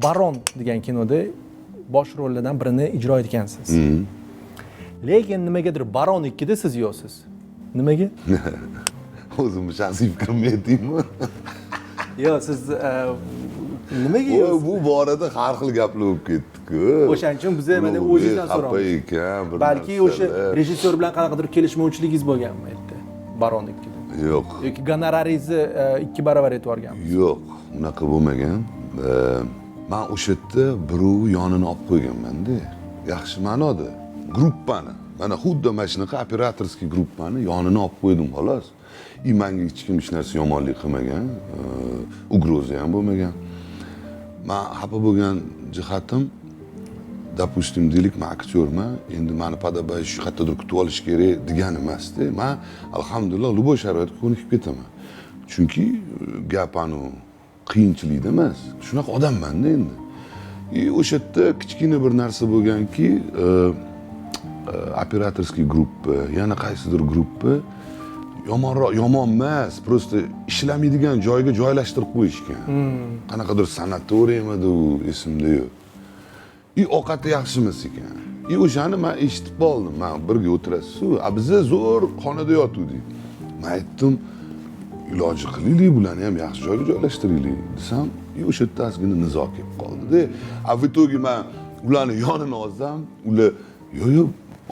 Baron degan kinoda bosh rollardan birini ijro etgansiz. Lekin nimagadir Baron 2 da siz yo'qsiz. Nimaga? O'zimni shaxsiy fikrimni aytaymi? Yo'q, siz nimaga yo'qsiz? Bu borada har xil gaplar bo'lib ketdi-ku. O'shaning uchun biz mana o'zingizdan so'raymiz. ekan, bir Balki o'sha rejissyor bilan qanaqadir kelishmovchiligingiz bo'lganmi aytdi. Baron 2 da. Yo'q. Yoki gonoraringizni 2 barobar etib yuborganmisiz? Yo'q, unaqa bo'lmagan. Men o'sha yerda birov yonini olib qo'yganman-da. Yaxshi ma'noda. Gruppani, mana xuddi mana shunaqa operatorskiy gruppani yonini olib qo'ydim xolos. Menga hech kim hech narsa yomonlik qilmagan, ugroza ham bo'lmagan. Men xafa bo'lgan jihatim, допустим, deylik, men aktyorman, endi meni podobay shu qayerdadir kutib olish kerak degani emas-da. Men alhamdulillah любой sharoitga ko'nikib ketaman. Chunki gap anu qiyinchilikda emas. Shunaqa odamman-da endi. O'sha yerda kichkina bir narsa bo'lganki, operatorskiy gruppa, yana qaysidir gruppa yomon emas, просто ishlamaydigan joyga joylashtirib qo'yishgan. Qanaqadir sanatoriymi u, esimda yo'q. Ovqati yaxshi emas ekan. O'shani men eshitib qoldim. Men birga o'tirasiz-ku, biz zo'r xonada yotuvdik. Men aytdim, iloji qilaylik, bularni ham yaxshi joyga joylashtiraylik desam, o'sha yerda ozgina nizo kelib qoldi-da. В итоге men ularni yonini olsam, ular yo'q,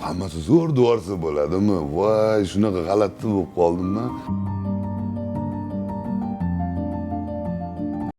hammasi zo'r devorsa bo'ladimi? Voy, shunaqa g'alati bo'lib qoldim men.